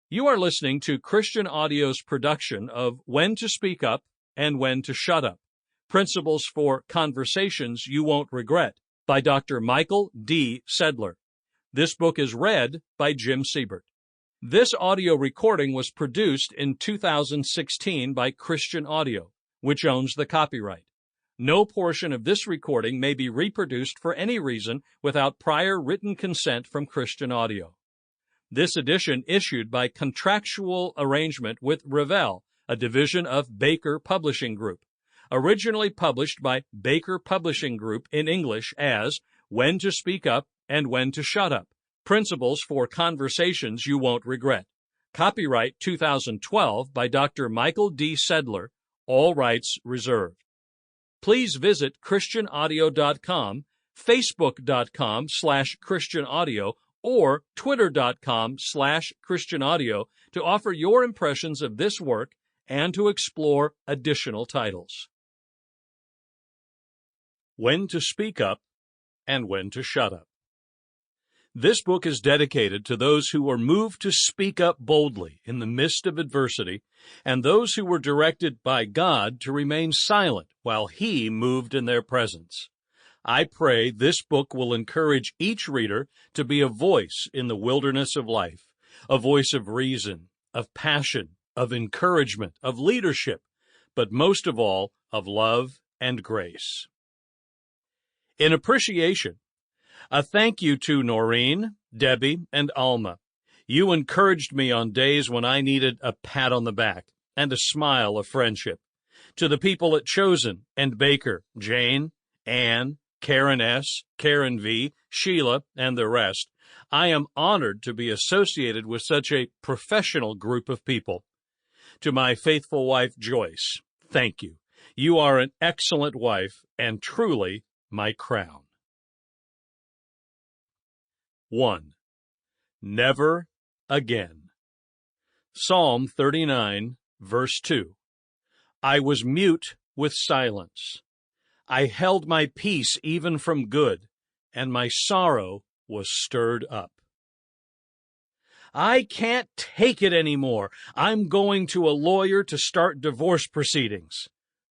You are listening to Christian Audio's production of When to Speak Up and When to Shut Up, Principles for Conversations You Won't Regret, by Dr. Michael D. Sedler. This book is read by Jim Seybert. This audio recording was produced in 2016 by Christian Audio, which owns the copyright. No portion of this recording may be reproduced for any reason without prior written consent from Christian Audio. This edition issued by contractual arrangement with Revell, a division of Baker Publishing Group, originally published by Baker Publishing Group in English as When to Speak Up and When to Shut Up, Principles for Conversations You Won't Regret. Copyright 2012 by Dr. Michael D. Sedler, all rights reserved. Please visit christianaudio.com, facebook.com/christianaudio, or twitter.com/christianaudio to offer your impressions of this work and to explore additional titles. When to Speak Up and When to Shut Up. This book is dedicated to those who were moved to speak up boldly in the midst of adversity and those who were directed by God to remain silent while He moved in their presence. I pray this book will encourage each reader to be a voice in the wilderness of life, a voice of reason, of passion, of encouragement, of leadership, but most of all, of love and grace. In appreciation, a thank you to Noreen, Debbie, and Alma. You encouraged me on days when I needed a pat on the back and a smile of friendship. To the people at Chosen and Baker, Jane, Ann, Karen S., Karen V., Sheila, and the rest, I am honored to be associated with such a professional group of people. To my faithful wife, Joyce, thank you. You are an excellent wife and truly my crown. 1. Never again. Psalm 39, verse 2. I was mute with silence. I held my peace even from good, and my sorrow was stirred up. I can't take it anymore. I'm going to a lawyer to start divorce proceedings.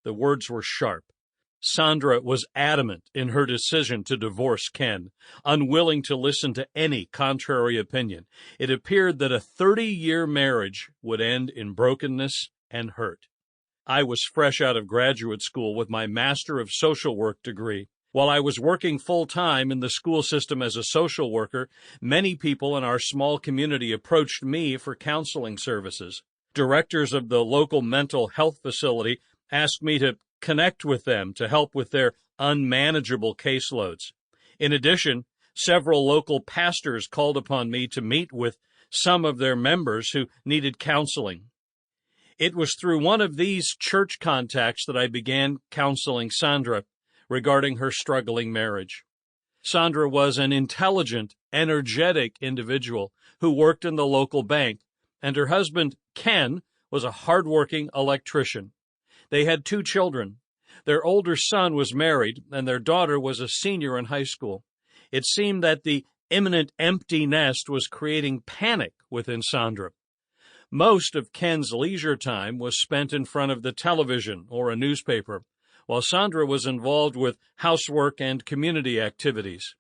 The words were sharp. Sandra was adamant in her decision to divorce Ken, unwilling to listen to any contrary opinion. It appeared that a 30-year marriage would end in brokenness and hurt. I was fresh out of graduate school with my Master of Social Work degree. While I was working full-time in the school system as a social worker, many people in our small community approached me for counseling services. Directors of the local mental health facility asked me to connect with them to help with their unmanageable caseloads. In addition, several local pastors called upon me to meet with some of their members who needed counseling. It was through one of these church contacts that I began counseling Sandra regarding her struggling marriage. Sandra was an intelligent, energetic individual who worked in the local bank, and her husband, Ken, was a hardworking electrician. They had 2 children. Their older son was married, and their daughter was a senior in high school. It seemed that the imminent empty nest was creating panic within Sandra. Most of Ken's leisure time was spent in front of the television or a newspaper, while Sandra was involved with housework and community activities.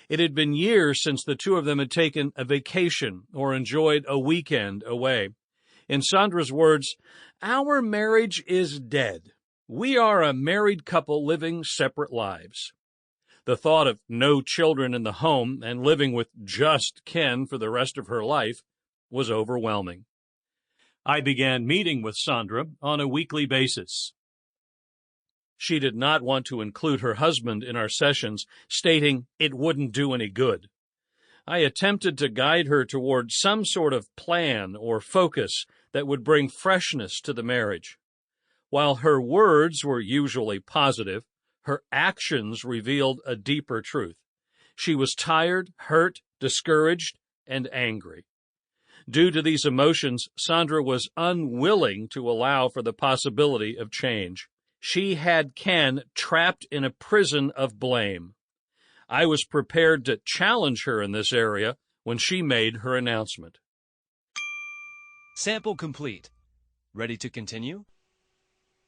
It had been years since the two of them had taken a vacation or enjoyed a weekend away. In Sandra's words, "Our marriage is dead. We are a married couple living separate lives." The thought of no children in the home and living with just Ken for the rest of her life was overwhelming. I began meeting with Sandra on a weekly basis. She did not want to include her husband in our sessions, stating it wouldn't do any good. I attempted to guide her toward some sort of plan or focus that would bring freshness to the marriage. While her words were usually positive, her actions revealed a deeper truth. She was tired, hurt, discouraged, and angry. Due to these emotions, Sandra was unwilling to allow for the possibility of change. She had Ken trapped in a prison of blame. I was prepared to challenge her in this area when she made her announcement. Sample complete. Ready to continue?